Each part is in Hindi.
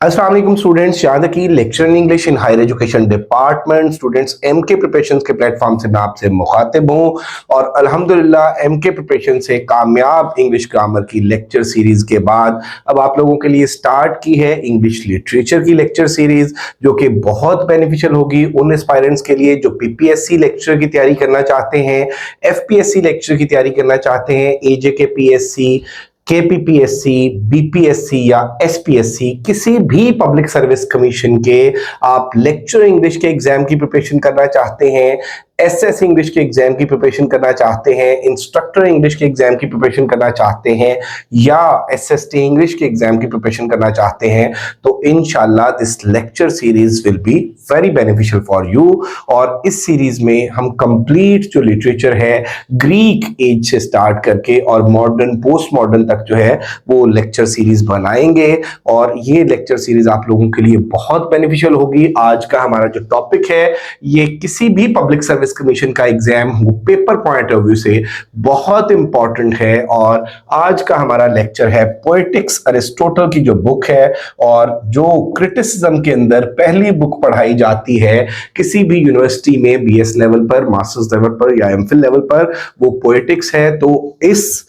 अस्सलाम वालेकुम स्टूडेंट्स, यहाँ तक कि lecture in English in higher education department students MK preparations के प्लेटफॉर्म से मैं आपसे मुखातिब हूँ और अल्हम्दुलिल्लाह एमके प्रिपरेशन से कामयाब इंग्लिश ग्रामर की लेक्चर सीरीज के बाद अब आप लोगों के लिए स्टार्ट की है इंग्लिश लिटरेचर की लेक्चर सीरीज, जो कि बहुत बेनिफिशियल होगी उन एस्पायरेंट्स के लिए जो पीपीएससी लेक्चर की तैयारी करना चाहते हैं, एफपीएससी लेक्चर की तैयारी करना चाहते हैं, एजेकेपीएससी, केपीपीएससी, बीपीएससी या एसपीएससी, किसी भी पब्लिक सर्विस कमीशन के आप लेक्चर इंग्लिश के एग्जाम की प्रिपरेशन करना चाहते हैं, एसएस इंग्लिश के एग्जाम की प्रिपरेशन करना चाहते हैं, इंस्ट्रक्टर इंग्लिश के एग्जाम की प्रिपरेशन करना चाहते हैं या एसएसटी इंग्लिश के एग्जाम की प्रिपरेशन करना चाहते हैं, तो इंशाल्लाह this lecture series will be very beneficial for you. और इस सीरीज में हम कंप्लीट जो लिटरेचर है ग्रीक एज से स्टार्ट करके और मॉडर्न पोस्ट मॉडर्न तक जो है वो लेक्चर सीरीज बनाएंगे और ये लेक्चर सीरीज आप लोगों के लिए बहुत बेनिफिशियल होगी। आज का हमारा जो टॉपिक है ये किसी भी पब्लिक सर्विस कमीशन का एग्जाम हो पेपर पॉइंट ऑफ व्यू से बहुत इंपॉर्टेंट है। और आज का हमारा लेक्चर है पोएटिक्स, अरिस्टोटल की जो बुक है और जो क्रिटिसिज्म के अंदर पहली बुक पढ़ाई जाती है किसी भी यूनिवर्सिटी में बीएस लेवल पर, मास्टर्स लेवल पर या एमफिल लेवल पर, वो पोएटिक्स है। तो इस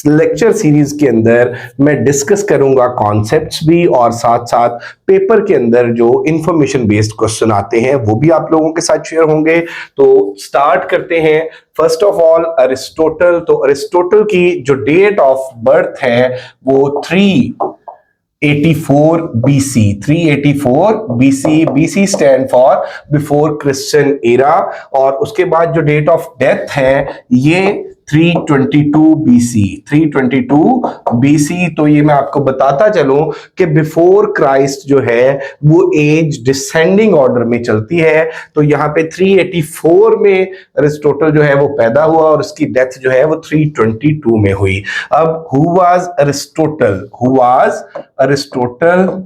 लेक्चर सीरीज के अंदर मैं डिस्कस करूंगा कॉन्सेप्ट्स भी और साथ साथ पेपर के अंदर जो इंफॉर्मेशन बेस्ड क्वेश्चन आते हैं वो भी आप लोगों के साथ शेयर होंगे। तो स्टार्ट करते हैं। First of all Aristotle. तो अरिस्टोटल की जो डेट ऑफ बर्थ है वो 384 BC, 384 BC, BC stand for before Christian era. और उसके बाद जो डेट ऑफ डेथ है ये 322 BC, 322 BC। तो ये मैं आपको बताता चलूं कि बिफोर क्राइस्ट जो है वो एज डिसेंडिंग ऑर्डर में चलती है। तो यहाँ पे 384 में अरिस्टोटल जो है वो पैदा हुआ और उसकी डेथ जो है वो 322 में हुई। अब who was Aristotle? Who was Aristotle?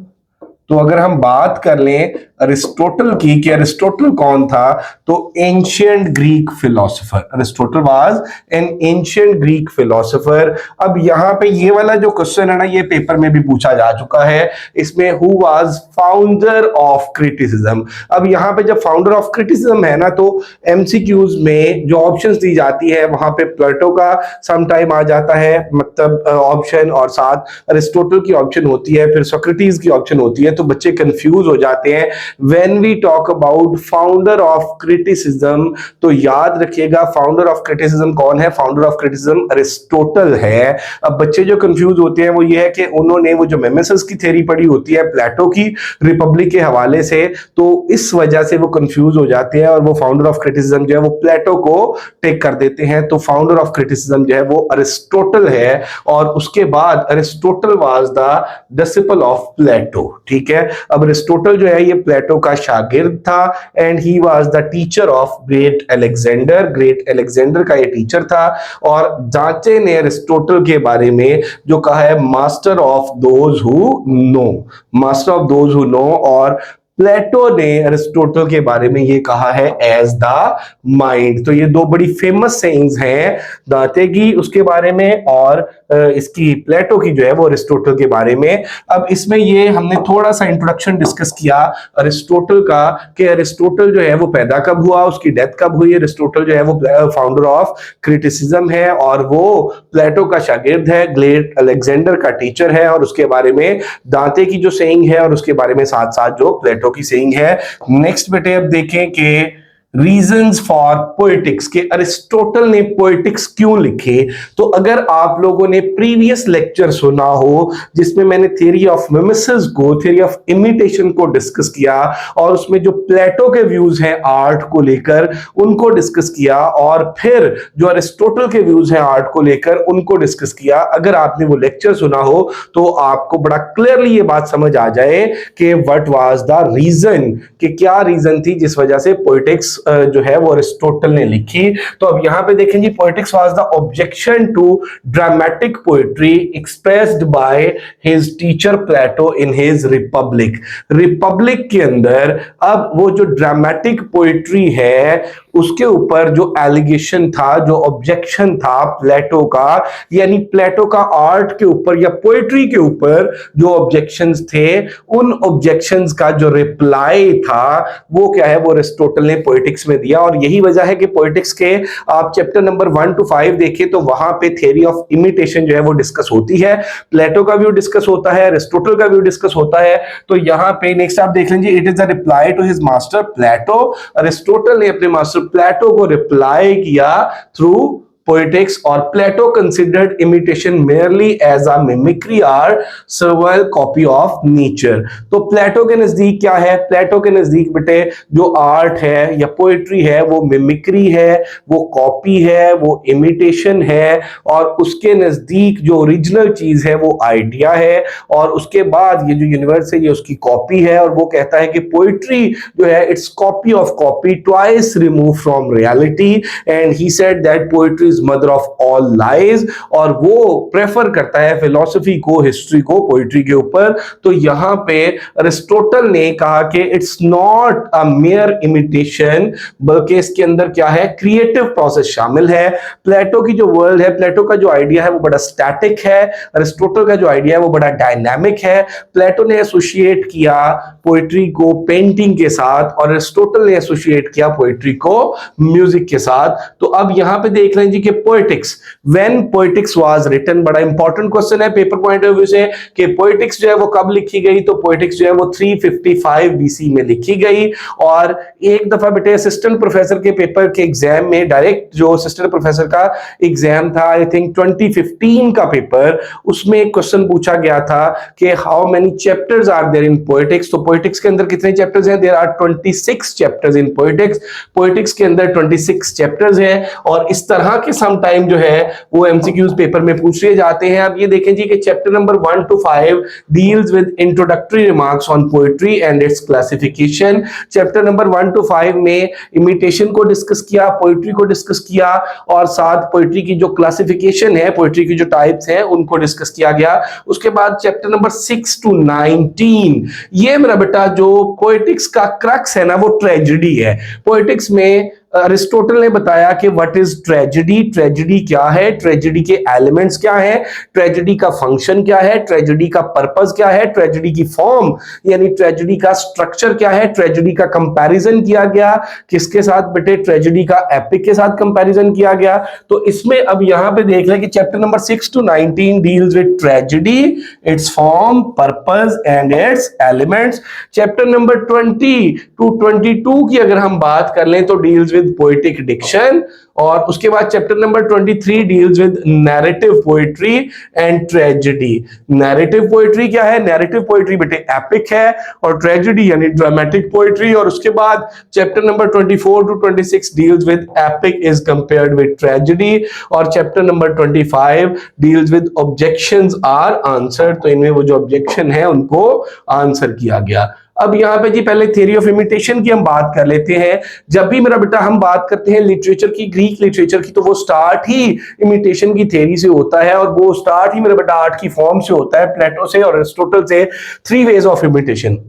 तो अगर हम बात कर लें अरिस्टोटल की कि अरिस्टोटल कौन था, तो ancient Greek philosopher. Aristotle was an ancient Greek philosopher. अब यहाँ पे ये वाला जो क्वेश्चन है ना, ये पेपर में भी पूछा जा चुका है। इसमें who was founder of criticism. अब यहाँ पे जब फाउंडर ऑफ क्रिटिसिज्म है ना, तो एमसीक्यूज में जो ऑप्शंस दी जाती है वहां पे प्लेटो का सम टाइम आ जाता है, मतलब ऑप्शन, और साथ अरिस्टोटल की ऑप्शन होती है, फिर सोक्रेटिस की ऑप्शन होती है। तो बच्चे कंफ्यूज हो जाते हैं। When we talk about founder of criticism, तो याद रखिएगा फाउंडर ऑफ क्रिटिसिज्म कौन है? फाउंडर ऑफ क्रिटिसिज्म अरिस्टोटल है। अब बच्चे जो कंफ्यूज होते हैं वो ये है कि उन्होंने वो जो मिमेसिस की थ्योरी पढ़ी होती है प्लेटो की रिपब्लिक के हवाले से, तो इस वजह से वो कंफ्यूज हो जाते हैं और वो फाउंडर ऑफ क्रिटिसिज्म जो है वो प्लेटो को टेक कर देते हैं। तो फाउंडर ऑफ क्रिटिसिज्म जो है वो अरिस्टोटल है। और उसके बाद Aristotle was the disciple of Plato. ठीक है, अब अरिस्टोटल जो है ये प्लेटो का शागिर्द था and he was the teacher of great Alexander. Great Alexander का ये टीचर था। और जांचे ने अरिस्टोटल के बारे में जो कहा है master of those who know, master of those who know. और प्लेटो ने अरिस्टोटल के बारे में ये कहा है एज द माइंड। तो ये दो बड़ी फेमस सेइंग्स हैं, दांते की उसके बारे में और इसकी प्लेटो की जो है वो अरिस्टोटल के बारे में। अब इसमें ये हमने थोड़ा सा इंट्रोडक्शन डिस्कस किया अरिस्टोटल का कि अरिस्टोटल जो है वो पैदा कब हुआ, उसकी डेथ कब हुई। अरिस्टोटल जो है वो फाउंडर ऑफ क्रिटिसिज्म है और वो प्लेटो का शागिर्द है, ग्रेट अलेक्जेंडर का टीचर है। और उसके बारे में दांते की जो सेइंग है और उसके बारे में साथ साथ जो प्लेटो की सेइंग है। नेक्स्ट बेटे अब देखें कि रीजंस फॉर पोएटिक्स, के अरिस्टोटल ने पोएटिक्स क्यों लिखे। तो अगर आप लोगों ने प्रीवियस लेक्चर सुना हो जिसमें मैंने थ्योरी ऑफ मिमेसिस को, थ्योरी ऑफ इमिटेशन को डिस्कस किया और उसमें जो प्लेटो के व्यूज हैं आर्ट को लेकर उनको डिस्कस किया और फिर जो अरिस्टोटल के व्यूज हैं आर्ट को लेकर उनको डिस्कस किया, अगर आपने वो लेक्चर सुना हो तो आपको बड़ा क्लियरली ये बात समझ आ जाए कि व्हाट वाज द रीजन, कि क्या रीजन थी जिस वजह से पोएटिक्स जो है वो अरिस्टोटल ने लिखी। तो अब यहां पे देखें जी, poetics was the objection to dramatic poetry expressed by his teacher Plato in his Republic. Republic के अंदर अब वो जो ड्रामेटिक पोएट्री है उसके ऊपर जो एलिगेशन था, जो ऑब्जेक्शन था प्लेटो का, यानी प्लेटो का आर्ट के ऊपर या पोएट्री के ऊपर जो ऑब्जेक्शंस थे, उन ऑब्जेक्शंस का जो रिप्लाई था वो क्या है, वो अरिस्टोटल ने पोएटिक्स में दिया। और यही वजह है कि पोएटिक्स के आप चैप्टर नंबर 1 to 5 देखें तो वहां पे थ्योरी ऑफ इमिटेशन जो है वो डिस्कस होती है, प्लेटो का व्यू डिस्कस होता है, अरिस्टोटल का व्यू डिस्कस होता है। तो यहां पे नेक्स्ट आप देख लीजिए, it is a reply to his master Plato. Aristotle ने अपने मास्टर प्लेटो को रिप्लाई किया थ्रू पोएटिक्स, और Plato considered imitation merely as a mimicry और सर्वल कॉपी ऑफ नेचर। तो प्लेटो के नजदीक क्या है, प्लेटो के नजदीक बेटे जो आर्ट है या पोएट्री है वो मिमिक्री है, वो कॉपी है, वो इमिटेशन है, और उसके नजदीक जो ओरिजिनल चीज है वो आइडिया है, और उसके बाद ये जो यूनिवर्स है ये उसकी कॉपी है। और वो कहता है कि पोएट्री जो है it's copy of copy, twice remove from reality, and he said that poetry mother of all lies. और वो प्रेफर करता है फिलॉसफी को, हिस्ट्री को पोएट्री के ऊपर। तो यहां पे अरिस्टोटल ने कहा कि it's not a mayor imitation, बल्कि इसके अंदर क्या है, क्रिएटिव प्रोसेस शामिल है। प्लेटो की जो वर्ल्ड है, प्लेटो का जो आइडिया है वो बड़ा स्टैटिक है, अरिस्टोटल का जो आइडिया है वो बड़ा डायनामिक है। प्लेटो ने एसोसिएट किया पोएट्री को पेंटिंग के साथ, और अरिस्टोटल ने एसोसिएट किया पोएट्री को म्यूजिक के साथ। तो अब यहां पे देख लें जी कि Poetics, when Poetics was written, बड़ा इंपॉर्टेंट क्वेश्चन है पेपर पॉइंट ऑफ व्यू से कि पोएटिक्स जो है वो कब लिखी गई। तो पोएटिक्स जो है वो 355 बीसी में लिखी गई। और एक दफा बेटे असिस्टेंट प्रोफेसर के पेपर के एग्जाम में, डायरेक्ट जो असिस्टेंट प्रोफेसर का एग्जाम था, आई थिंक 2015 का पेपर, उसमें एक क्वेश्चन पूछा गया था कि how many chapters are there in Poetics. तो पोएटिक्स के अंदर कितने चैप्टर्स हैं, there are 26 chapters in Poetics. Poetics के अंदर 26 चैप्टर्स हैं, और इस तरह के सम टाइम जो है वो एमसीक्यूज पेपर में पूछ लिए जाते हैं। अब ये देखें जी कि chapter number 1 to 5 deals with introductory remarks on poetry and it's classification. Chapter number 1 to 5 में इमिटेशन को डिस्कस किया, पोएट्री को डिस्कस किया, और साथ पोएट्री की जो क्लासिफिकेशन है, पोएट्री की जो टाइप्स हैं उनको डिस्कस किया गया। उसके बाद चैप्टर नंबर 6 to 19, ये मेरा बेटा जो पोएटिक्स का क्रक्स है ना, वो ट्रेजेडी है। पोएटिक्स में अरिस्टोटल ने बताया कि व्हाट इज ट्रेजेडी, ट्रेजेडी क्या है, ट्रेजेडी के एलिमेंट्स क्या है, ट्रेजेडी का फंक्शन क्या है, ट्रेजेडी का पर्पस क्या है, ट्रेजेडी की फॉर्म यानी ट्रेजेडी का स्ट्रक्चर क्या है। ट्रेजेडी का कंपैरिजन किया गया किसके साथ बेटे, ट्रेजेडी का एपिक के साथ कंपैरिजन किया गया। तो इसमें अब यहां पे देख लें कि chapter number 6 to 19 deals with tragedy, it's form, purpose and it's elements. Chapter number 20 to 22 की अगर हम बात कर लें तो डील्स पोएटिक डिक्शन, और उसके बाद chapter number 23 deals with narrative poetry and tragedy. Narrative poetry क्या है, नैरेटिव पोएट्री बेटे एपिक है, और ट्रेजेडी यानी ड्रामेटिक पोएट्री। और उसके बाद chapter number 24 to 26 deals with epic is compared with tragedy, और chapter number 25 deals with objections are answered. तो इनमें वो जो ऑब्जेक्शन है उनको आंसर किया गया। अब यहाँ पे जी पहले थ्योरी ऑफ इमिटेशन की हम बात कर लेते हैं। जब भी मेरा बेटा हम बात करते हैं लिटरेचर की, ग्रीक लिटरेचर की, तो वो स्टार्ट ही इमिटेशन की थ्योरी से होता है, और वो स्टार्ट ही मेरा बेटा आर्ट की फॉर्म से होता है, प्लेटो से और अरिस्टोटल से। 3 वेज ऑफ इमिटेशन।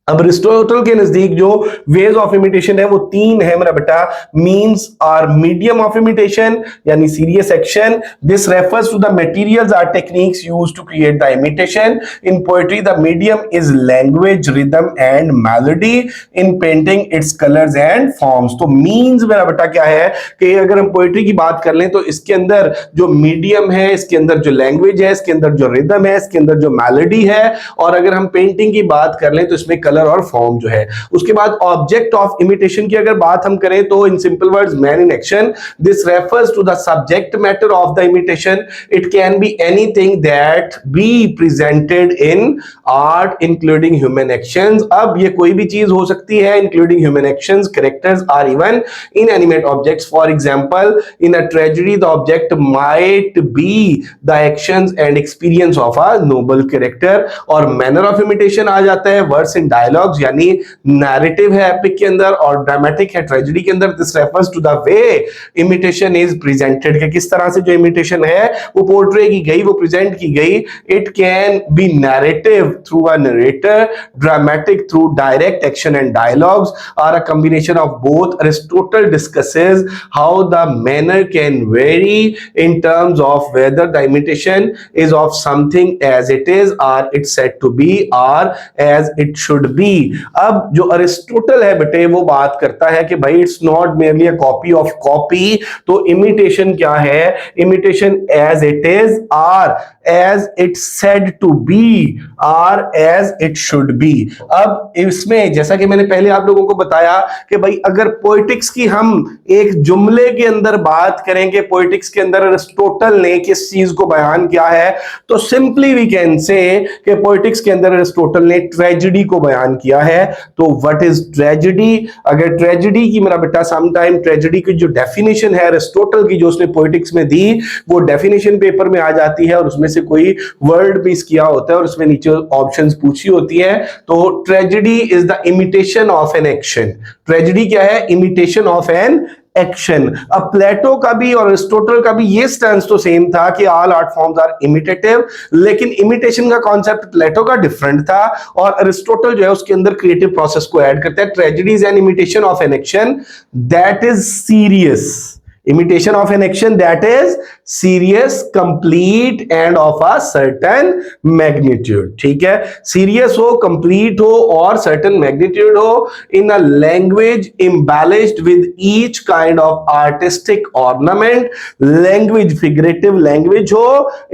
अब अरिस्टोटल के नजदीक जो वेज ऑफ इमिटेशन है वो 3 है मेरा बेटा। मीन्स और मीडियम ऑफ इमिटेशन यानी serious action, this refers to the materials और techniques used to create the imitation. In poetry the medium is language, rhythm and melody. In painting it's colours and forms. तो मीन्स मेरा बेटा क्या है कि अगर हम पोएट्री की बात कर लें तो इसके अंदर जो मीडियम है, इसके अंदर जो लैंग्वेज है, इसके अंदर जो रिदम है, इसके अंदर जो मेलोडी है, और अगर हम पेंटिंग की बात कर लें तो इसमें कलर और फॉर्म जो है। उसके बाद ऑब्जेक्ट ऑफ इमिटेशन की अगर बात हम करें तो in simple words man in action, this refers to the subject matter of the imitation. It can be anything that be presented in art including human actions. अब ये कोई भी चीज हो सकती है इंक्लूडिंग ह्यूमन एक्शंस, कैरेक्टर्स और even inanimate objects. For example in a tragedy the object might be the actions and experience of a noble character. और मैनर ऑफ इमिटेशन आ जाता है, वर्ड्स इन डायलॉग्स, यानी नैरेटिव है एपिक के अंदर और ड्रामेटिक है ट्रेजेडी के अंदर। This refers to the way imitation is presented, कि किस तरह से जो इमिटेशन है वो पोर्ट्रे की गई, वो प्रेजेंट की गई। It can B narrative through a narrator, dramatic through direct action and dialogues, और अ combination of both. Aristotle discusses how the manner can vary in terms of whether the imitation is of something as it is or it's said to be or as it should be. अब जो अरिस्टोटल है बेटे वो बात करता है कि भाई it's not merely a copy of copy, तो imitation क्या है? imitation as it is or as it's said to be or as it should be. अब इसमें जैसा कि मैंने पहले आप लोगों को बताया कि भाई अगर पोएटिक्स की हम एक जुमले के अंदर बात करें कि पोएटिक्स के अंदर अरिस्टोटल ने किस चीज को बयान किया है, तो सिंपली वी कैन से कि पोएटिक्स के अंदर अरिस्टोटल ने ट्रेजेडी को बयान किया है। तो व्हाट इज ट्रेजेडी? अगर ट्रेजेडी की मेरा बेटा समटाइम ट्रेजेडी की जो डेफिनेशन है अरिस्टोटल की जो उसने पोएटिक्स में दी, वो डेफिनेशन पेपर में आ जाती है और उसमें से कोई वर्ड मिस किया होता है और उसमें नीचे ऑप्शंस पूछी होती है। तो tragedy is the imitation of an action. Tragedy क्या है? Imitation of an action. अब प्लेटो का भी और अरिस्टोटल का भी ये स्टैंस तो सेम था कि all art forms are imitative, लेकिन इमिटेशन का कॉन्सेप्ट प्लेटो का डिफरेंट था और अरिस्टोटल जो है उसके अंदर क्रिएटिव प्रोसेस को ऐड करता है। Tragedy is an imitation of an action that is serious, imitation of an action that is serious, complete and of a certain magnitude. ठीक है, serious हो, complete हो और certain magnitude हो, in a language embellished with each kind of artistic ornament, language figurative language हो,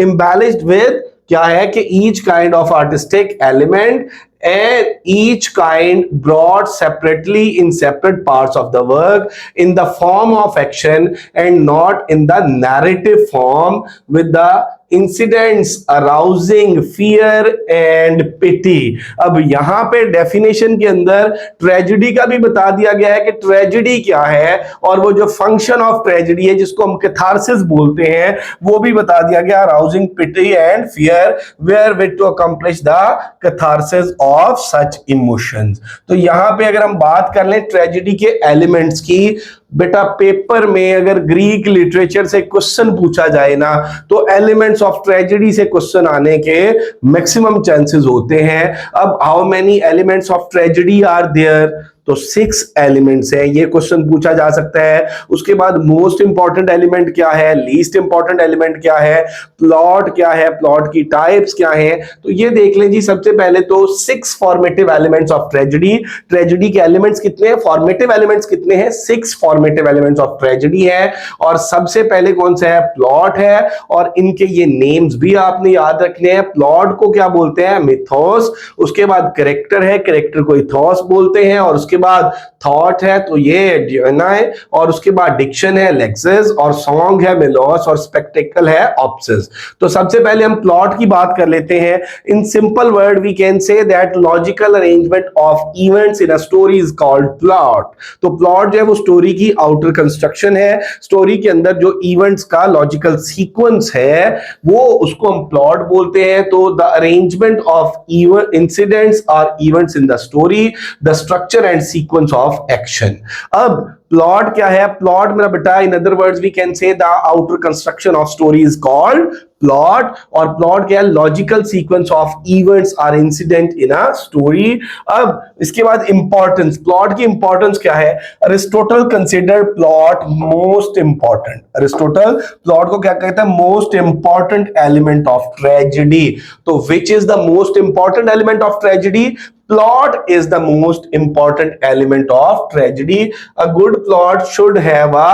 embellished with क्या है कि each kind of artistic element and each kind brought separately in separate parts of the work in the form of action and not in the narrative form with the incidents arousing fear and pity. अब यहां पे डेफिनेशन के अंदर ट्रेजेडी का भी बता दिया गया है कि ट्रेजेडी क्या है और वो जो फंक्शन ऑफ ट्रेजेडी है जिसको हम कैथारसिस बोलते हैं वो भी बता दिया गया, arousing pity and fear wherewith to accomplish the catharsis of such emotions. तो यहां पे अगर हम बात कर लें ट्रेजेडी के एलिमेंट्स की, बेटा पेपर में अगर ग्रीक लिटरेचर से क्वेश्चन पूछा जाए ना तो एलिमेंट्स ऑफ ट्रेजेडी से क्वेश्चन आने के मैक्सिमम चांसेस होते हैं। अब how many elements of tragedy are there? तो 6 एलिमेंट्स है, ये क्वेश्चन पूछा जा सकता है। उसके बाद मोस्ट इंपॉर्टेंट एलिमेंट क्या है, लीस्ट इंपॉर्टेंट एलिमेंट क्या है, प्लॉट क्या है, प्लॉट की टाइप्स क्या है, तो ये देख लें जी। सबसे पहले तो 6 formative elements of tragedy. Tragedy के एलिमेंट्स कितने हैं, फॉर्मेटिव एलिमेंट्स कितने हैं? 6 फॉर्मेटिव एलिमेंट्स ऑफ ट्रेजेडी है। और सबसे पहले कौन सा है? प्लॉट है। और इनके ये नेम्स भी आपने याद रखने हैं। प्लॉट को क्या बोलते हैं? मिथोस। उसके बाद कैरेक्टर है, कैरेक्टर को इथोस बोलते हैं। और उसके बाद थॉट है तो ये डियोना है। और उसके बाद डिक्शन है लेक्सिस, और सॉन्ग है मेलोस, और स्पेक्टेकल है ऑप्सिस। तो सबसे पहले हम प्लॉट की बात कर लेते हैं। In simple word we can say that logical arrangement of events in a story is called plot. तो प्लॉट जो है वो स्टोरी की आउटर कंस्ट्रक्शन है, स्टोरी के अंदर जो इवेंट्स का लॉजिकल सीक्वेंस है वो उसको हम प्लॉट बोलते हैं। तो द अरेंजमेंट ऑफ इंसिडेंट्स और events in the story, the structure and sequence of action. अब प्लॉट क्या है? प्लॉट मेरा बेटा in other words we can say the outer construction of story is called plot. और प्लॉट क्या है? लॉजिकल सीक्वेंस ऑफ इवेंट्स और इंसिडेंट इन अ स्टोरी। अब इसके बाद इंपॉर्टेंस, प्लॉट की इंपॉर्टेंस क्या है? Aristotle consider plot most important. Aristotle plot को क्या कहता है? Most important element of tragedy. तो which is the most important element of tragedy? Plot is the most important element of tragedy. A good plot should have a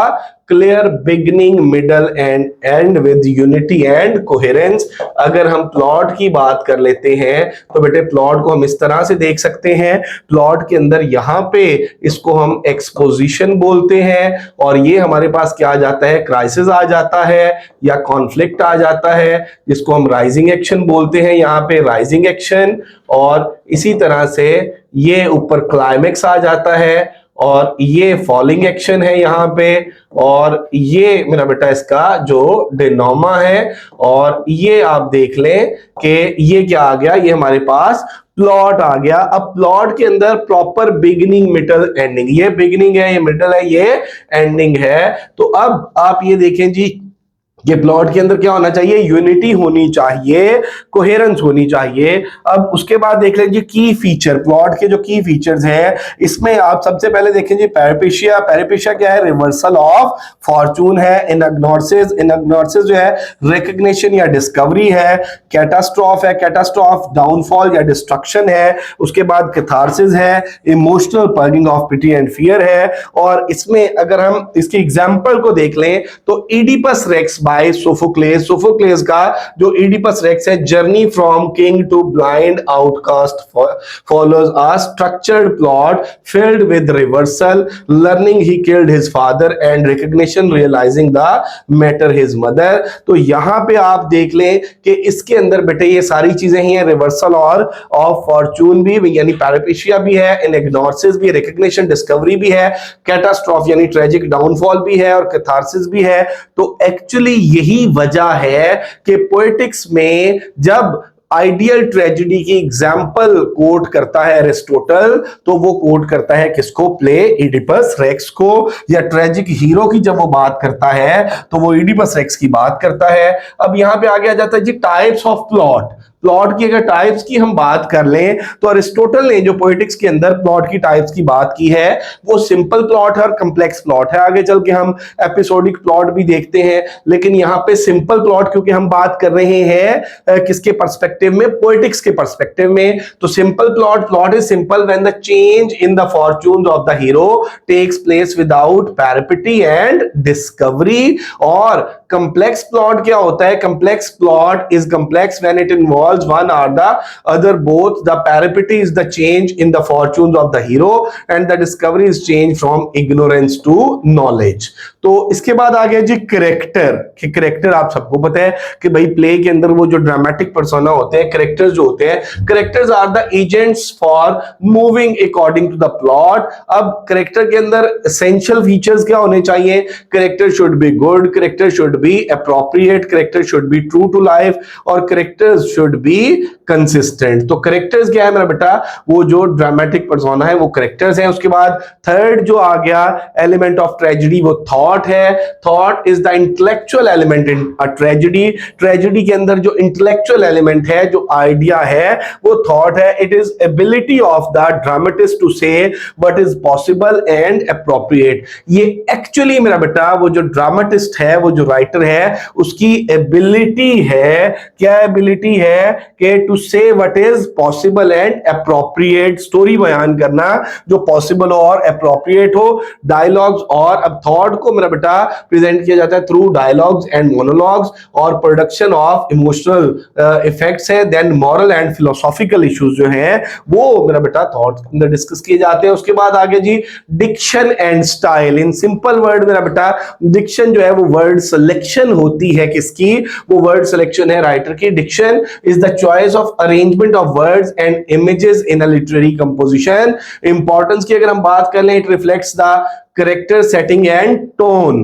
clear beginning, middle and end with unity and coherence. अगर हम प्लॉट की बात कर लेते हैं तो बेटे प्लॉट को हम इस तरह से देख सकते हैं। प्लॉट के अंदर यहाँ पे इसको हम एक्सपोजिशन बोलते हैं और ये हमारे पास क्या आ जाता है? क्राइसिस आ जाता है या कॉन्फ्लिक्ट आ जाता है, जिसको हम राइजिंग एक्शन बोलते हैं। यहाँ पे राइजिंग एक्शन और इसी तरह से ये ऊपर क्लाइमेक्स आ जाता है और ये फॉलिंग एक्शन है यहाँ पे, और ये मेरा बेटा इसका जो डेनोमा है। और ये आप देख लें कि ये क्या आ गया? ये हमारे पास प्लॉट आ गया। अब प्लॉट के अंदर प्रॉपर बिगिनिंग मिडल एंडिंग, ये बिगिनिंग है, ये मिडल है, ये एंडिंग है। तो अब आप ये देखें जी, ये प्लॉट के अंदर क्या होना चाहिए, यूनिटी होनी चाहिए, कोहेरेंस होनी चाहिए। अब उसके बाद देख लीजिए की फीचर, प्लॉट के जो की फीचर्स हैं इसमें आप सबसे पहले देखें जी पेरिपेशिया। पेरिपेशिया क्या है, रिवर्सल ऑफ फॉर्चून है। इनग्नोसिस, इनग्नोसिस जो है रिकग्निशन या डिस्कवरी है। कैटास्ट्रॉफ है, कैटास्ट्रॉफ डाउनफॉल या डिस्ट्रक्शन है। उसके बाद कैथारसिस है, emotional purging of pity and fear है। और इसमें अगर हम इसके एग्जांपल को देख लें तो Oedipus Rex by Sophocles, Sophocles का जो इडिपस रेक्स है, journey from king to blind outcast follows a structured plot filled with reversal, learning he killed his father and recognition realizing the matter his mother। तो यहां पे आप देख लें कि इसके अंदर बेटे ये सारी चीजें ही हैं, रिवर्सल और ऑफ फॉर्चून भी, यानी पैरापेशिया भी है, इनग्नोसिस भी, रिकग्निशन डिस्कवरी भी है, कैटास्ट्रॉफ यानी ट्रेजिक डाउनफॉल भी है, और कैथारसिस भी है। तो एक्चुअली यही वजह है कि पोएटिक्स में जब आइडियल ट्रेजेडी की एग्जाम्पल कोट करता है एरिस्टोटल, तो वो कोट करता है किसको, प्ले इडिपस रेक्स को। या ट्रेजिक हीरो की जब वो बात करता है तो वो इडिपस रेक्स की बात करता है। अब यहां पे आ गया जाता है जी टाइप्स ऑफ प्लॉट। प्लॉट की अगर टाइप्स की हम बात कर लें तो अरिस्टोटल ने जो पोएटिक्स के अंदर प्लॉट की टाइप्स की बात की है वो सिंपल प्लॉट है और कम्प्लेक्स प्लॉट है। आगे चल के हम एपिसोडिक प्लॉट भी देखते हैं, लेकिन यहां पे सिंपल प्लॉट क्योंकि हम बात कर रहे हैं किसके पर्सपेक्टिव में, पोएटिक्स के पर्सपेक्टिव में। तो simple plot, plot is simple when the change in the fortunes of the hero takes place without peripety and discovery. और कंप्लेक्स प्लॉट क्या होता है, complex plot is complex when it involves one or the other both। the peripety is the change in the fortunes of the hero and the discovery is change from ignorance to knowledge। तो इसके बाद आ गया जी करेक्टर। कि करेक्टर आप सबको पता है कि भाई प्ले के अंदर वो जो ड्रामेटिक पर्सोना होते हैं, करेक्टर्स जो होते हैं, characters are the agents for moving according to the plot. अब करेक्टर के अंदर एसेंशियल फीचर्स क्या होने चाहिए, character should be good, character should be appropriate, character should be true to life, और करेक्टर्स शुड बी कंसिस्टेंट। तो करेक्टर्स क्या है मेरा बेटा, वो जो ड्रामेटिक पर्सोना है वो करेक्टर्स हैं। उसके बाद थर्ड जो आ गया एलिमेंट ऑफ ट्रेजेडी वो थॉट है। Thought is the intellectual element in a tragedy. Tragedy के अंदर जो इंटेलेक्चुअल एलिमेंट है, जो आइडिया है, वो थॉट है। It is ability of the dramatist to say what is possible and appropriate. ये एक्चुअली मेरा बेटा वो जो ड्रामेटिस्ट है, वो जो राइटर है, उसकी एबिलिटी है। क्या एबिलिटी है कि to say what is possible and appropriate, story बयान करना जो पॉसिबल हो और अप्रोप्रिएट हो। डायलॉग्स, और अब थॉट को मेरा बेटा प्रेजेंट किया जाता है थ्रू डायलॉग्स एंड मोनोलॉग्स, और प्रोडक्शन ऑफ इमोशनल इफेक्ट्स है। Then moral and philosophical issues जो हैं वो मेरा बेटा थॉट के अंदर डिस्कस किए जाते हैं। उसके बाद आगे जी diction and style. In simple word मेरा बेटा डिक्शन जो है वो वर्ड सिलेक्शन होती है, किसकी, वो वर्ड सिलेक्शन है राइटर की। Diction is the choice of arrangement of words and images in a literary composition। Importance की अगर हम बात कर लें, it reflects the character, setting and tone.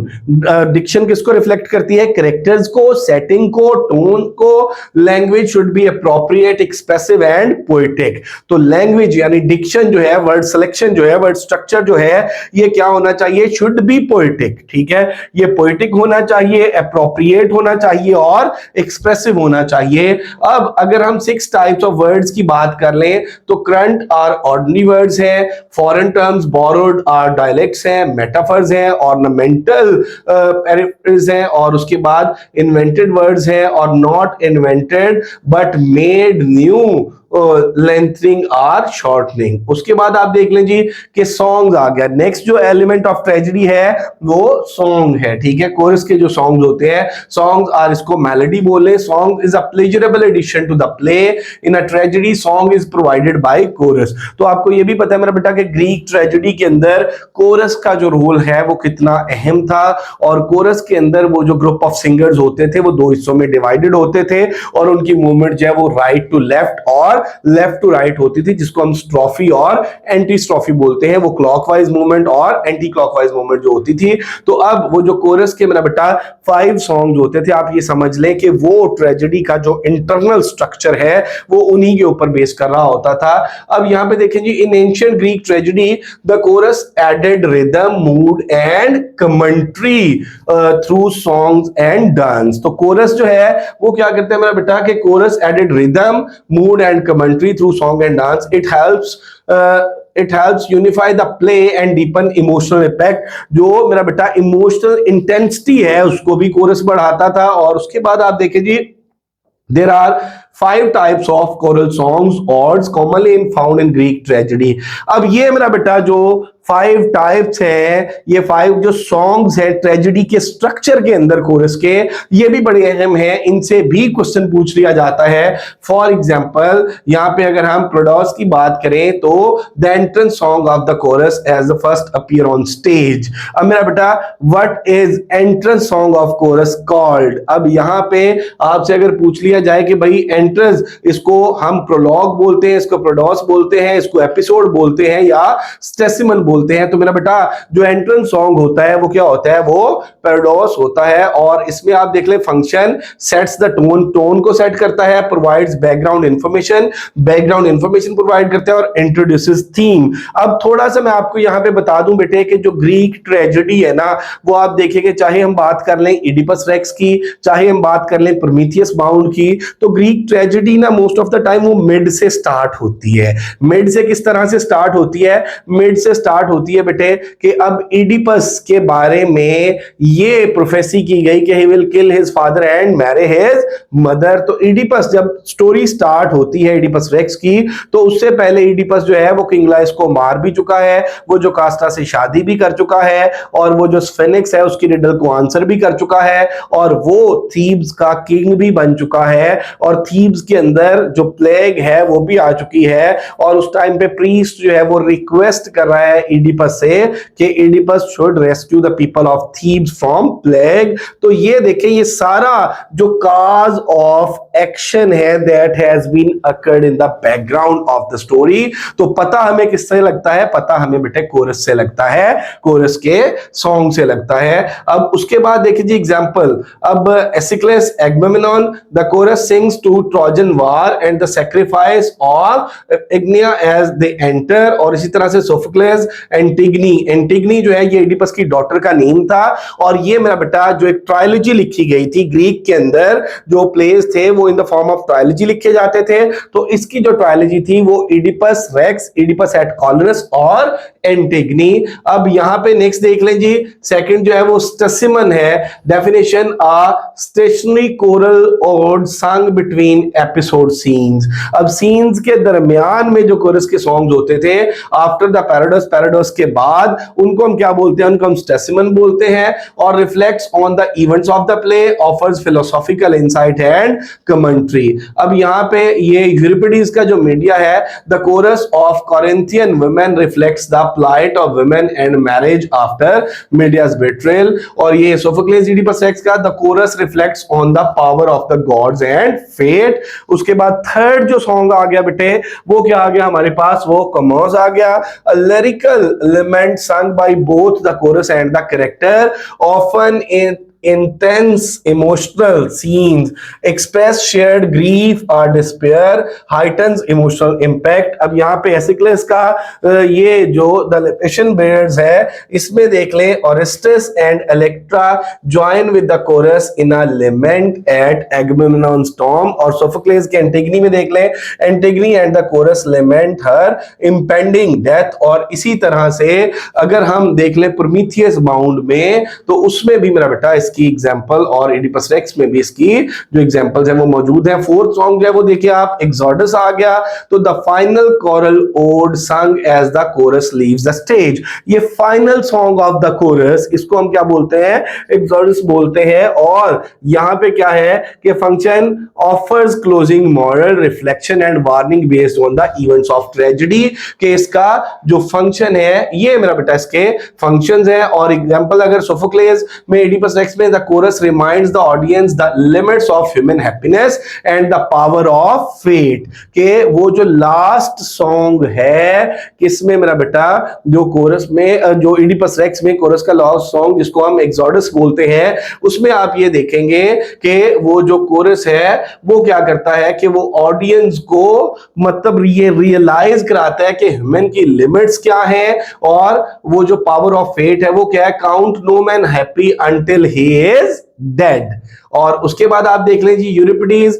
Diction किसको रिफ्लेक्ट करती है, करेक्टर्स को, सेटिंग को, टोन को। Language should be appropriate, expressive and poetic. तो लैंग्वेज यानी डिक्शन जो है, वर्ड सिलेक्शन जो है, वर्ड स्ट्रक्चर जो है, ये क्या होना चाहिए, शुड बी पोएटिक। ठीक है, ये पोएटिक होना चाहिए, अप्रोप्रिएट होना चाहिए और एक्सप्रेसिव होना चाहिए। अब अगर हम 6 टाइप्स ऑफ वर्ड्स की बात कर लें तो करंट आर ऑर्डिनरी वर्ड्स हैं, foreign terms borrowed or dialects हैं, मेटाफर्स हैं, ऑर्नामेंटल पैराफ्रेज हैं, और उसके बाद इन्वेंटेड वर्ड्स हैं, और not invented but made new, lengthening or shortening. उसके बाद आप देख लें जी कि सॉन्ग आ गया। नेक्स्ट जो एलिमेंट ऑफ ट्रेजेडी है वो सॉन्ग है। ठीक है, कोरस के जो सॉन्ग होते हैं, सॉन्ग आर, इसको मेलोडी बोले। Song is a pleasurable addition to the play. In a tragedy song is provided by chorus. तो आपको ये भी पता है मेरा बेटा कि ग्रीक ट्रेजेडी के अंदर कोरस का जो रोल है वो कितना अहम था, और कोरस के अंदर वो जो ग्रुप ऑफ सिंगर्स होते थे वो 2 हिस्सों में डिवाइडेड होते थे, और उनकी मूवमेंट जो है वो राइट टू लेफ्ट और लेफ्ट टू राइट होती थी, जिसको हम स्ट्रोफी और एंटी स्ट्रोफी बोलते हैं, वो क्लॉकवाइज मूवमेंट और एंटी क्लॉकवाइज मूवमेंट जो होती थी। तो अब वो जो कोरस के मेरा बेटा 5 सॉन्ग होते थे, आप ये समझ लें कि वो ट्रेजेडी का जो इंटरनल स्ट्रक्चर है वो उन्हीं के ऊपर बेस कर रहा होता था। अब यहां पे देखें जी, in ancient Greek tragedy the chorus added rhythm, mood and commentary through songs and dance. तो कोरस जो है वो क्या करते हैं मेरा बेटा कि chorus added rhythm, mood and commentary through song and dance. It helps unify the play and deepen emotional impact. जो मेरा बेटा इमोशनल इंटेंसिटी है उसको भी कोरस बढ़ाता था। और उसके बाद आप देखें जी, there are 5 types of choral songs odds commonly found in Greek tragedy। अब ये मेरा बेटा जो 5 टाइप्स है, ये 5 जो सॉन्ग्स है ट्रेजेडी के स्ट्रक्चर के अंदर कोरस के, ये भी बड़े अहम है, इनसे भी क्वेश्चन पूछ लिया जाता है। फॉर एग्जांपल यहां पे अगर हम प्रोडोस की बात करें तो the entrance song of the chorus as the first appear on stage. अब मेरा बेटा what is entrance song of chorus called? अब यहां पे आपसे अगर पूछ लिया जाए कि भाई एंट्रेंस, इसको हम प्रोलॉग बोलते हैं, इसको प्रोडोस बोलते हैं, इसको एपिसोड बोलते हैं या स्टेसिमन बोलते हैं, तो मेरा बेटा जो एंट्रेंस सॉन्ग होता है वो क्या होता है? वो पैराडोस होता है। और इसमें आप देख ले, function sets the tone, tone को सेट करता है, provides background information, background information provide करता है और इंट्रोड्यूसेस थीम। अब थोड़ा सा मैं आपको यहां पे बता दूं बेटे कि जो ग्रीक ट्रेजेडी है ना, वो आप देखेंगे, चाहे हम बात कर लें इडिपस रेक्स की, चाहे हम बात कर लें प्रोमीथियस बाउंड की, तो ग्रीक ट्रेजेडी ना मोस्ट ऑफ द टाइम वो मिड से स्टार्ट होती है। मिड से किस तरह से स्टार्ट होती है? मिड से स्टार्ट होती है बेटे कि अब इडिपस के बारे में ये प्रोफेसी की गई कि he will kill his father and marry his mother. तो इडिपस जब स्टोरी स्टार्ट होती है इडिपस रेक्स की, तो उससे पहले इडिपस जो है वो किंग लाइस को मार भी चुका है, वो जो कास्टा से शादी भी कर चुका है, और वो जो स्फेनिक्स है उसकी रिडल को आंसर भी कर चुका है, और वो थीब्स का किंग भी बन चुका है, और थीब्स के अंदर जो प्लेग है वो भी आ चुकी है। और उस टाइम पे प्रीस्ट जो है वो रिक्वेस्ट कर रहा है इडिपस से कि Oedipus should rescue the people of Thebes from plague. तो ये देखें, ये सारा जो काज ऑफ एक्शन है that has been occurred in the background of the story. तो पता हमें किससे लगता है? पता हमें बेटे कोरस से लगता है, कोरस के सॉन्ग से लगता है। अब उसके बाद देखिए जी एग्जांपल, अब Aeschylus Agamemnon the chorus sings to Trojan war and the sacrifice of इग्निया एज दे एंटर। और इसी तरह से सोफोक्लेस एंटिगनी, एंटिगनी जो है ये इडिपस की डॉटर का नेम था। और ये मेरा बेटा जो एक ट्रायलॉजी लिखी गई थी ग्रीक के अंदर, जो प्लेस थे वो in the form of trilogy लिखे जाते थे। तो इसकी जो ट्रायलॉजी थी वो इडिपस रेक्स, इडिपस एट कॉलोनस और एंटिगनी। अब यहां पे नेक्स्ट देख लें जी, सेकंड जो है वो स्टेसिमन है। डेफिनेशन, आ स्टेशनरी कोरल ओड संग बिटवीन एपिसोड सीन्स। अब सीन्स के दरमियान में जो कोरस के सॉन्ग्स होते थे आफ्टर द पैराडोस, पैराडोस के बाद, उनको हम क्या बोलते हैं? उनको हम स्टेसिमन बोलते हैं। और reflects on the events of the play, offers philosophical insight and commentary. अब यहां पे ये यूरिपिडीज का जो मीडिया है, the coarse of कॉरिंथियन women reflects the plight of women and marriage after Medea's betrayal। और ये सोफोक्लेस इडिपस रेक्स का the chorus reflects on the power of the gods and fate। उसके बाद थर्ड जो सॉन्ग आ गया बेटे, वो क्या आ गया हमारे पास? वो कमोस आ गया, a lyrical lament sung by both the chorus and the character, often in intense emotional scenes express shared grief or despair, heightens emotional impact। अब यहाँ पे एसिक्लेस का ये जो द लेपेशन बेयर्स है, इसमें देख लें, Orestes and Electra join with the chorus in a lament at Agamemnon's tomb. और सोफोक्लेस के एंटिगनी में देख लें, Antigone and the chorus lament her impending death. और इसी तरह से अगर हम देख लें प्रोमीथियस बाउंड में, तो उसमें भी मेरा बेटा इसकी एग्जांपल, और इडिपस रेक्स में भी इसकी जो एग्जांपल्स हैं वो मौजूद हैं। फोर्थ सॉन्ग जो है वो देखिए आप, एक्सोडस आ गया, तो the final choral ode sung as the chorus leaves the stage. ये final song of the chorus, इसको हम क्या बोलते हैं? एक्सोडस बोलते हैं। और यहां पे क्या है कि function offers closing moral reflection and warning based on the events of tragedy. के इसका जो फंक्शन है, ये मेरा बेटा इसके फंक्शंस है। और एग्जांपल अगर सोफोक्लेस में इडिपस रेक्स जिसमें the chorus reminds the audience the limits of human happiness and the power of fate. के वो जो लास्ट सॉन्ग है किसमें मेरा बेटा, जो कोरस में, जो इडिपस रेक्स में कोरस का लास्ट सॉन्ग जिसको हम एक्सोडस बोलते हैं, उसमें आप ये देखेंगे कि वो जो कोरस है वो क्या करता है कि वो ऑडियंस को मतलब ये रियलाइज कराता है कि ह्यूमन की लिमिट्स क्या है और वो जो पावर ऑफ फेट है वो क्या है, count no man happy until he is dead. और उसके बाद आप देख लीजिए यूरिपिडीज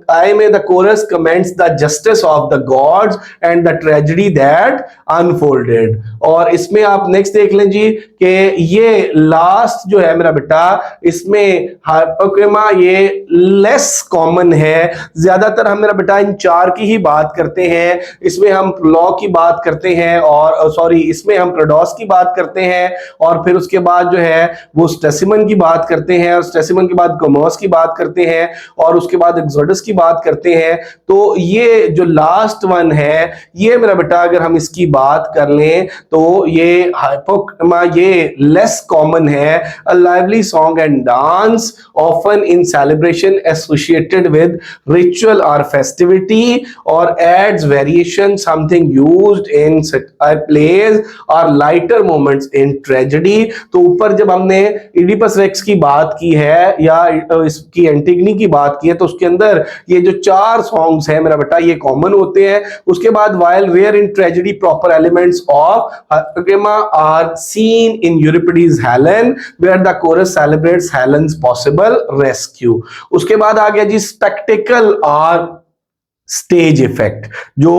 आई में the chorus comments the justice of the gods and the tragedy that unfolded. और इसमें आप नेक्स्ट देख लीजिए कि ये लास्ट जो है मेरा बेटा, इसमें हाइपोक्रेमा ये लेस कॉमन है, ज्यादातर हम मेरा बेटा इन चार की ही बात करते हैं। इसमें हम लॉ की बात करते हैं और सॉरी इसमें हम प्रोडोस की बात करते हैं और फिर उसके बाद जो है वो स्टेसिमन की बात करते हैं और स्टेसिमन के बाद गोमोस की बात करते हैं और उसके बाद एक्सोडस की बात करते हैं। तो ये जो लास्ट वन है ये मेरा बेटा अगर हम इसकी बात कर लें तो ये हाइपोक्रेमा ये लेस कॉमन है। A lively song and dance often in celebration associated with ritual और फेस्टिविटी और adds variation something used in plays और लाइटर मोमेंट्स इन ट्रेजेडी। तो ऊपर जब हमने इडिपस रेक्स की बात की है या इसकी एंटिगनी की बात की है तो उसके अंदर ये जो चार सॉन्ग्स हैं मेरा बेटा ये कॉमन होते हैं। उसके बाद while rare in tragedy proper elements of hyporchema are seen in Euripides Helen where the chorus celebrates Helen's possible rescue. उसके बाद आ गया जी स्पेक्टिकल और स्टेज इफेक्ट। जो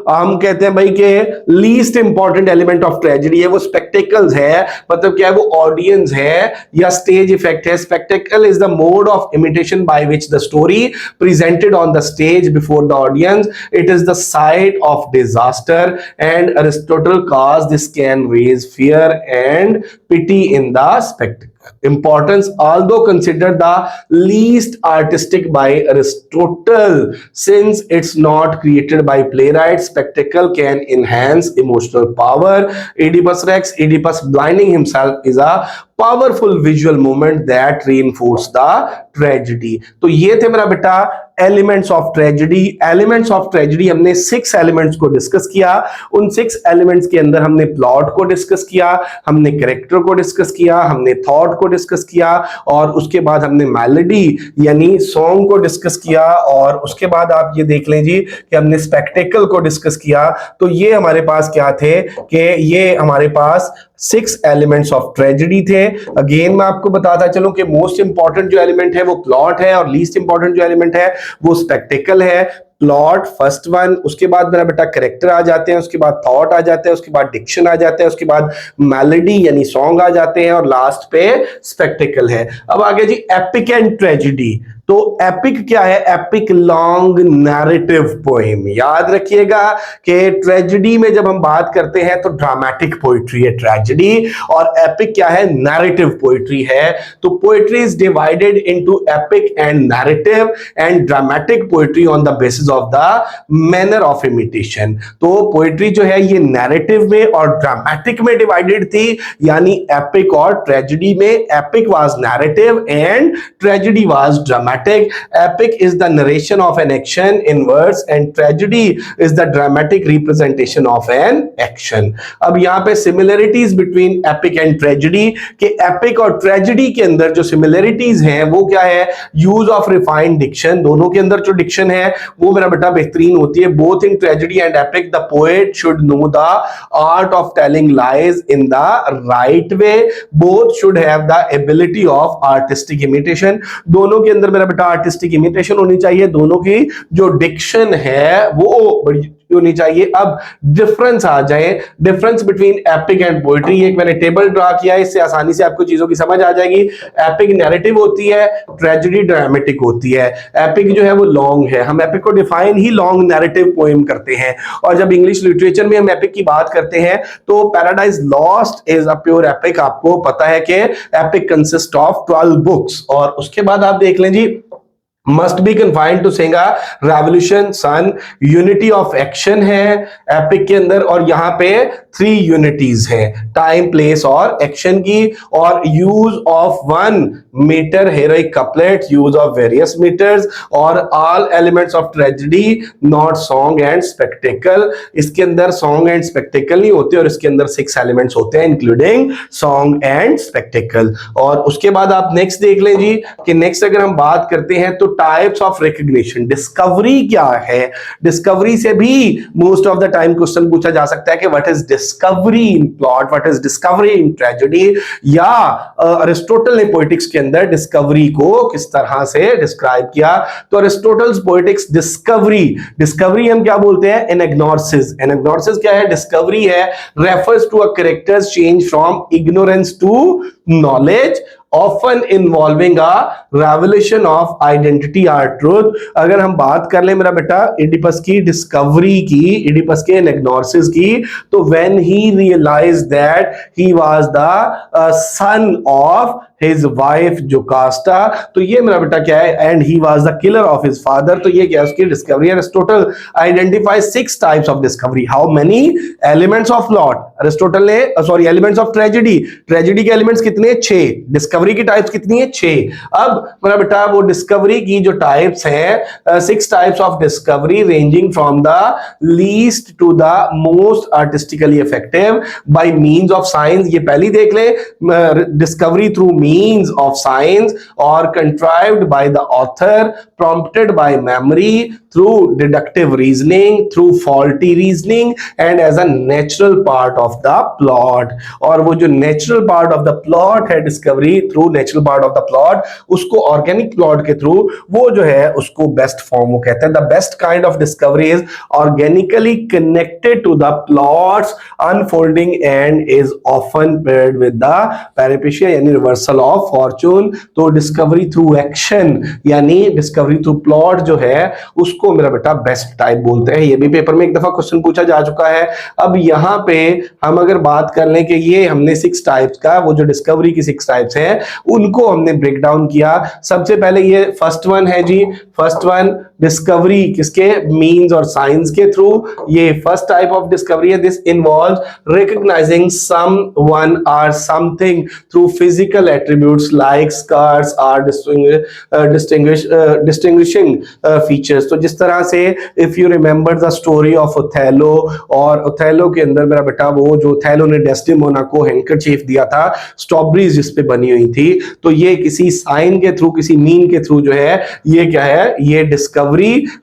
हम कहते हैं भाई के least important element of tragedy है वो स्पेक्टिकल्स है, मतलब क्या है वो ऑडियंस है या स्टेज इफेक्ट है। Spectacle is the mode of imitation by which the story presented on the stage before the audience. It is the sight of disaster and Aristotle cause this can raise fear and pity in the spectacle. Importance, although considered the least artistic by Aristotle, since it's not created by playwrights, spectacle can enhance emotional power. Oedipus Rex, Oedipus blinding himself is a powerful visual moment that reinforce the tragedy. तो ये थे मेरा बेटा elements of tragedy. Elements of tragedy हमने 6 एलिमेंट्स को डिस्कस किया। उन 6 एलिमेंट्स के अंदर हमने प्लॉट को डिस्कस किया, हमने कैरेक्टर को डिस्कस किया, हमने थॉट को डिस्कस किया और उसके बाद हमने मेलोडी यानी सॉन्ग को डिस्कस किया और उसके बाद आप ये देख लीजिए कि हमने स्पेक्टेकल को डिस्कस किया। तो ये हमारे पास क्या थे कि ये हमारे पास 6 एलिमेंट्स ऑफ ट्रेजेडी थे। अगेन मैं आपको बताता चलूं कि मोस्ट इंपॉर्टेंट जो एलिमेंट है वो प्लॉट है और लीस्ट इंपॉर्टेंट जो एलिमेंट है वो स्पेक्टिकल है। प्लॉट फर्स्ट वन, उसके बाद मेरा बेटा कैरेक्टर आ जाते हैं, उसके बाद थॉट आ जाते हैं, उसके बाद डिक्शन आ जाते हैं, उसके बाद मेलोडी यानी सॉन्ग आ जाते हैं और लास्ट पे स्पेक्टिकल है। अब आगे जी एपिक एंड ट्रेजेडी। तो एपिक क्या है? Epic long narrative poem. याद रखिएगा कि ट्रेजेडी में जब हम बात करते हैं तो ड्रामेटिक पोइट्री है ट्रेजेडी और एपिक क्या है? नैरेटिव पोइट्री है। तो poetry is divided into epic and narrative and dramatic poetry on the basis of the manner of imitation. तो पोइट्री जो है ये नैरेटिव में और ड्रामेटिक में डिवाइडेड थी, यानी एपिक और ट्रेजेडी में epic was narrative and tragedy was dramatic. Epic is the narration of an action in words and tragedy is the dramatic representation of an action. अब यहाँ पे similarities between epic and tragedy कि epic और tragedy के अंदर जो similarities हैं वो क्या है? Use of refined diction, दोनों के अंदर जो diction है वो मेरा बेटा बेहतरीन होती है। Both in tragedy and epic the poet should know the art of telling lies in the right way. Both should have the ability of artistic imitation. दोनों के अंदर मेरा बेटा आर्टिस्टिक इमिटेशन होनी चाहिए, दोनों की जो डिक्शन है वो बड़ी होनी चाहिए। अब डिफरेंस आ जाए, difference between epic and poetry. एक मैंने टेबल ड्रा किया है, इससे आसानी से आपको चीजों की समझ आ जाएगी। एपिक नैरेटिव होती है, ट्रेजेडी ड्रामेटिक होती है। एपिक जो है वो लॉन्ग है, हम एपिक को डिफाइन ही लॉन्ग नैरेटिव पोएम करते हैं। और जब इंग्लिश लिटरेचर में हम एपिक की बात करते हैं तो paradise lost is a pure epic. आपको पता है कि एपिक कंसिस्ट ऑफ 12 बुक्स। और उसके बाद आप देख लें जी must be confined to single, revolution, sun, unity of action है एपिक के अंदर, और यहां पे 3 यूनिटीज हैं, टाइम, प्लेस और एक्शन की, और use of 1 meter heroic couplet, use of various meters, और all elements of tragedy not song and spectacle. इसके अंदर सॉन्ग एंड स्पेक्टेकल नहीं होते, और इसके अंदर 6 एलिमेंट्स होते हैं इंक्लूडिंग सॉन्ग एंड स्पेक्टेकल। और उसके बाद आप नेक्स्ट देख लें जी कि नेक्स्ट अगर हम बात करते हैं तो टाइप्स ऑफ रिकग्निशन, डिस्कवरी क्या है। डिस्कवरी से भी most of the time question पूछा जा सकता है कि what is discovery in plot, what is discovery in tragedy, या अरिस्टोटल ने पोएटिक्स के अंदर डिस्कवरी को किस तरह से डिस्क्राइब किया। तो अरिस्टोटल्स पोएटिक्स डिस्कवरी, डिस्कवरी हम क्या बोलते हैं, एनाग्नोसिस। एनाग्नोसिस क्या है, डिस्कवरी है, refers to a character's change from ignorance to knowledge, often involving a revelation of identity or truth। अगर हम बात कर ले मेरा बेटा इडिपस की डिस्कवरी की, इडिपस के एनाग्नोसिस की, तो when he realized that he was the son of his wife जोकास्टा, तो ये मेरा बेटा क्या है, and he was the killer of his father, तो ये क्या है उसकी discovery. Aristotle identifies 6 types of discovery. How many elements of plot, Aristotle ने sorry elements of tragedy, tragedy के एलिमेंट्स कितने, 6, डिस्कवरी की टाइप्स कितनी है, 6। अब मेरा बेटा वो डिस्कवरी की जो टाइप्स हैं, 6 types of discovery ranging from the least to the most artistically effective by means of science. ये पहली देख ले, discovery through means of science or contrived by the author, prompted by memory, through deductive reasoning, through faulty reasoning, and as a natural part of the plot। और वो जो natural part of the plot है discovery through natural part of the plot, उसको organic plot के through वो जो है उसको best form वो कहते हैं। The best kind of discovery is organically connected to the plot's unfolding and is often paired with the peripecia यानी reversal ऑफ फॉर्चून। तो डिस्कवरी थ्रू एक्शन यानी डिस्कवरी थ्रू प्लॉट जो है उसको मेरा बेटा बेस्ट टाइप बोलते हैं। ये भी पेपर में एक दफा क्वेश्चन पूछा जा चुका है। अब यहां पे हम अगर बात कर लें कि ये हमने 6 टाइप्स का, वो जो डिस्कवरी की 6 टाइप्स हैं उनको हमने ब्रेक डाउन किया। सबसे पहले ये फर्स्ट वन है जी, फर्स्ट वन डिस्कवरी किसके, मीन्स और साइंस के थ्रू। ये फर्स्ट टाइप ऑफ डिस्कवरी है। दिस इन्वॉल्व्स रिकॉग्नाइजिंग समवन और something through physical attributes like scars और डिस्टिंग्विशिंग फीचर्स। तो जिस तरह से if you remember the story of Othello, और ओथेलो के अंदर मेरा बेटा वो जो ओथेलो ने डेस्टिमोना को हैंकरचीफ दिया था स्ट्रॉबेरीज जिस पे बनी हुई थी, तो ये किसी साइन के थ्रू, किसी मीन के थ्रू जो है ये क्या है, ये डिस्कवरी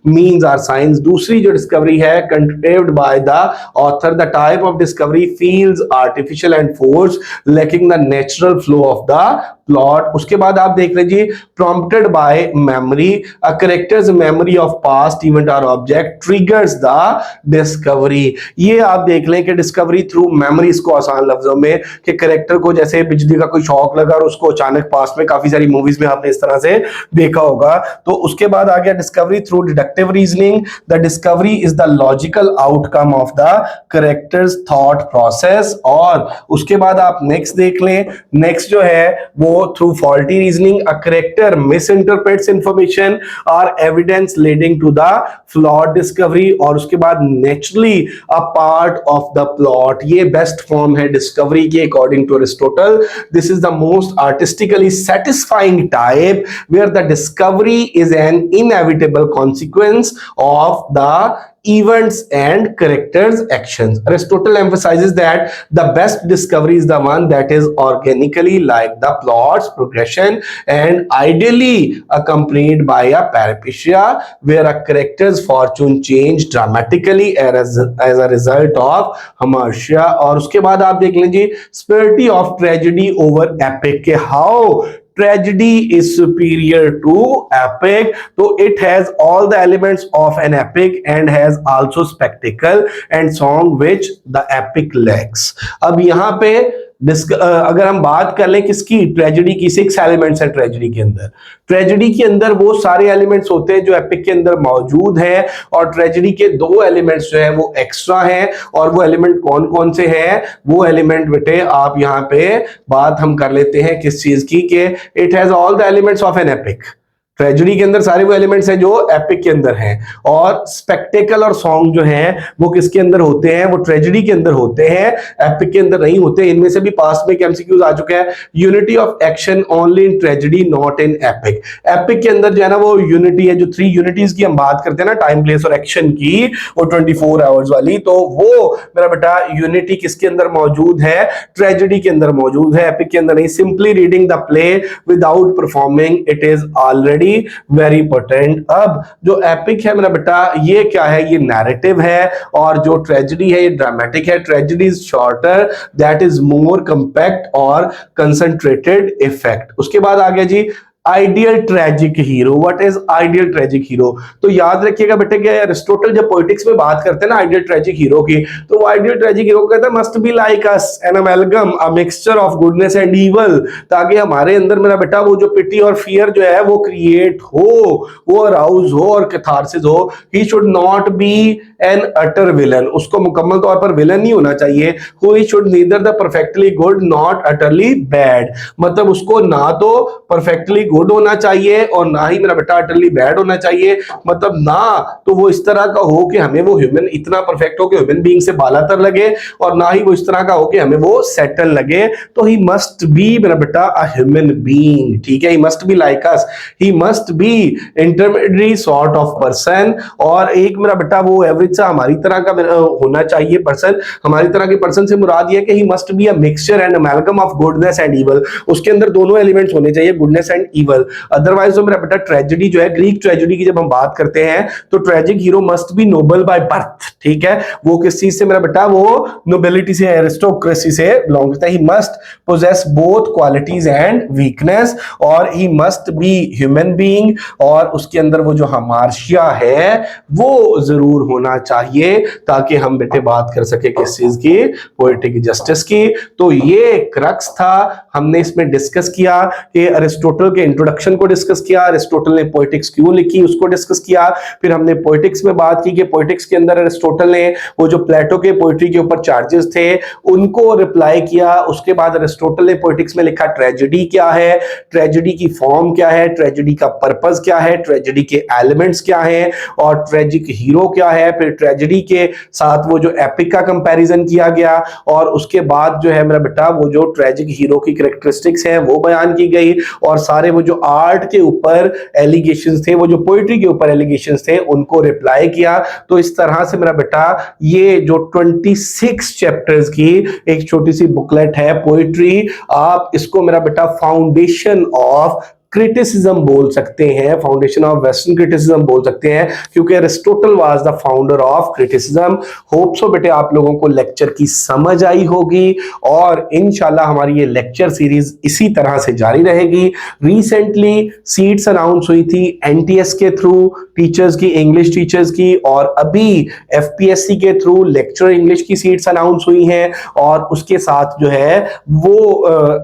मीन्स आर साइंस। दूसरी जो डिस्कवरी है contributed by the author, the type of discovery feels artificial and force lacking the natural flow of the plot. उसके बाद आप देख लीजिए prompted bye memory, a characters memory of past event और ऑब्जेक्ट ट्रिगर्स द डिस्कवरी। ये आप देख लें कि डिस्कवरी थ्रू मेमोरी, इसको आसान लफ्जों में कि कैरेक्टर को जैसे बिजली का कोई शॉक लगा और उसको अचानक पास्ट में, काफी सारी मूवीज में आपने इस तरह से देखा होगा। तो उसके बाद आ गया discovery through deductive reasoning, the discovery is the logical outcome of the characters thought process. और उसके बाद आप नेक्स्ट देख लें, नेक्स्ट जो है वो through faulty reasoning, a character misinterprets information or evidence leading to the flawed discovery। और उसके बाद naturally a part of the plot, ये best form है discovery की according to Aristotle। This is the most artistically satisfying type where the discovery is an inevitable consequence of the events and characters actions। Aristotle emphasizes that the best discovery is the one that is organically like the plot's progression and ideally accompanied by a peripecia where a character's fortune change dramatically as a result of hamartia। और उसके बाद आप देख लीजिए spirity of tragedy over epic, how tragedy is superior to epic। तो it has all the elements of an epic and has also spectacle and song which the epic lacks। अब यहां पे अगर हम बात कर लें किसकी, ट्रेजेडी की, 6 एलिमेंट्स हैं ट्रेजेडी के अंदर। ट्रेजेडी के अंदर वो सारे एलिमेंट्स होते हैं जो एपिक के अंदर मौजूद हैं, और ट्रेजेडी के 2 एलिमेंट्स जो है वो एक्स्ट्रा हैं। और वो एलिमेंट कौन कौन से हैं, वो एलिमेंट बेटे आप यहां पे बात हम कर लेते हैं किस चीज की, कि it has all the elements of an epic. Tragedy के अंदर सारे वो एलिमेंट्स हैं जो एपिक के अंदर हैं, और स्पेक्टेकल और सॉन्ग जो हैं वो किसके अंदर होते हैं, वो ट्रेजेडी के अंदर होते हैं, एपिक के अंदर नहीं होते। इनमें से भी पास्ट में एमसीक्यूज आ चुके हैं, unity of action only in tragedy not in epic. Epic के अंदर जो है ना वो यूनिटी है, जो 3 यूनिटीज की हम बात करते हैं ना, टाइम प्लेस और एक्शन की, वो 24 आवर्स वाली, तो वो मेरा बेटा यूनिटी किसके अंदर मौजूद है, ट्रेजेडी के अंदर मौजूद है, एपिक के अंदर नहीं। Simply reading the play without performing it is already very important. अब जो एपिक है मेरा बेटा ये क्या है, ये नैरेटिव है, और जो ट्रेजेडी है ये ड्रामेटिक है। Tragedy is shorter, that is more compact और कंसंट्रेटेड इफेक्ट। उसके बाद आ गया जी ideal tragic hero. What is ideal tragic hero? तो याद रखिएगा बेटे कि अरिस्टोटल जब पॉलिटिक्स में बात करते हैं ना आइडियल ट्रेजिक हीरो की, तो वो आइडियल ट्रेजिक हीरो कहता है must be like us, an amalgam, a mixture of goodness and evil, ताकि हमारे अंदर मेरा बेटा वो जो पिटी और फियर जो है वो क्रिएट हो, वो अराउज हो और कैथारसिस हो। He should not be N utter villain, उसको मुकम्मल तौर पर विलन नहीं होना चाहिए। He should neither the perfectly good not utterly bad, मतलब उसको ना तो परफेक्टली गुड होना चाहिए और ना ही मेरा बेटा अटरली बैड होना चाहिए। मतलब ना तो वो इस तरह का हो कि हमें वो ह्यूमन इतना परफेक्ट हो कि ह्यूमन बीइंग से बालातर लगे, और ना ही वो इस तरह का हो कि हमें वो सेटल लगे। तो ही मस्ट बी मेरा बेटा अ ह्यूमन बीइंग, ठीक है, he must be like us, he must B intermediate sort of person, और एक मेरा बेटा वो एवरेज सा हमारी तरह का होना चाहिए पर्सन। हमारी तरह के पर्सन से मुराद ये कि he must be a mixture and amalgam of goodness and evil, उसके अंदर दोनों एलिमेंट्स होने चाहिए, गुडनेस एंड इवल। अदरवाइज तो मेरा बेटा ट्रेजेडी जो है, ग्रीक ट्रेजेडी की जब हम बात करते हैं तो tragic hero must be noble by birth, ठीक है, वो किस चीज से मेरा बेटा, वो नोबिलिटी से, एरिस्टोक्रेसी से बिलोंग करता है। He must possess both qualities and weakness, और he must be human being, और उसके अंदर वो जो हमार्शिया है वो जरूर होना चाहिए, ताकि हम बेटे बात कर सके किस चीज की, पोएटिक जस्टिस की। तो ये क्रक्स था, हमने इसमें डिस्कस किया कि अरिस्टोटल के इंट्रोडक्शन को डिस्कस किया, अरिस्टोटल ने पोएटिक्स क्यों लिखी उसको डिस्कस किया, फिर हमने पोएटिक्स में बात की कि पोएटिक्स के अंदर अरिस्टोटल ने वो जो प्लेटो के पोएट्री के ऊपर चार्जेस थे उनको रिप्लाई किया। उसके बाद अरिस्टोटल ने पोएटिक्स में लिखा ट्रेजेडी क्या है, ट्रेजेडी की फॉर्म क्या है, ट्रेजेडी का पर्पस क्या है, ट्रेजेडी के एलिमेंट्स क्या हैं, और ट्रेजिक हीरो क्या है। फिर ट्रेजेडी के साथ वो जो एपिक का कंपैरिजन किया गया, और उसके बाद जो है मेरा बेटा वो जो ट्रेजिक हीरो की कैरेक्टरिस्टिक्स हैं वो बयान की गई, और सारे वो जो आर्ट के ऊपर एलिगेशंस थे, वो जो पोएट्री के ऊपर एलिगेशंस थे उनको रिप्लाई किया। तो इस तरह से मेरा बेटा ये जो 26 चैप्टर्स की एक छोटी सी बुकलेट है पोएट्री, आप इसको मेरा बेटा फाउंडेशन ऑफ क्रिटिसिज्म बोल सकते हैं, फाउंडेशन ऑफ वेस्टर्न क्रिटिसिज्म बोल सकते हैं, क्योंकि Aristotle was the founder of criticism. Hope so बेटे आप लोगों को लेक्चर की समझ आई होगी, और इंशाल्लाह हमारी ये लेक्चर सीरीज इसी तरह से जारी रहेगी। रिसेंटली सीट्स अनाउंस हुई थी एनटीएस के थ्रू टीचर्स की, इंग्लिश टीचर्स की, और अभी एफपीएससी के थ्रू लेक्चर इंग्लिश की सीट्स अनाउंस हुई हैं, और उसके साथ जो है वो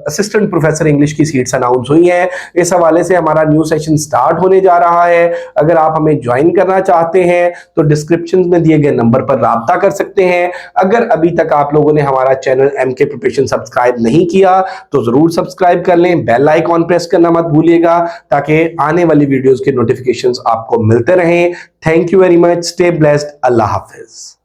असिस्टेंट प्रोफेसर इंग्लिश की सीट्स अनाउंस हुई हैं। इस हवाले से हमारा न्यू सेशन स्टार्ट होने जा रहा है। अगर आप हमें ज्वाइन करना चाहते हैं तो डिस्क्रिप्शन में दिए गए नंबर पर राब्ता कर सकते हैं। अगर अभी तक आप लोगों ने हमारा चैनल एमके प्रिपरेशन सब्सक्राइब नहीं किया तो जरूर सब्सक्राइब कर लें, बेल आइकॉन प्रेस करना मत भूलिएगा, ताकि आने वाली वीडियोस के नोटिफिकेशंस आपको मिलते रहें। Thank you very much, stay blessed, Allah Hafiz.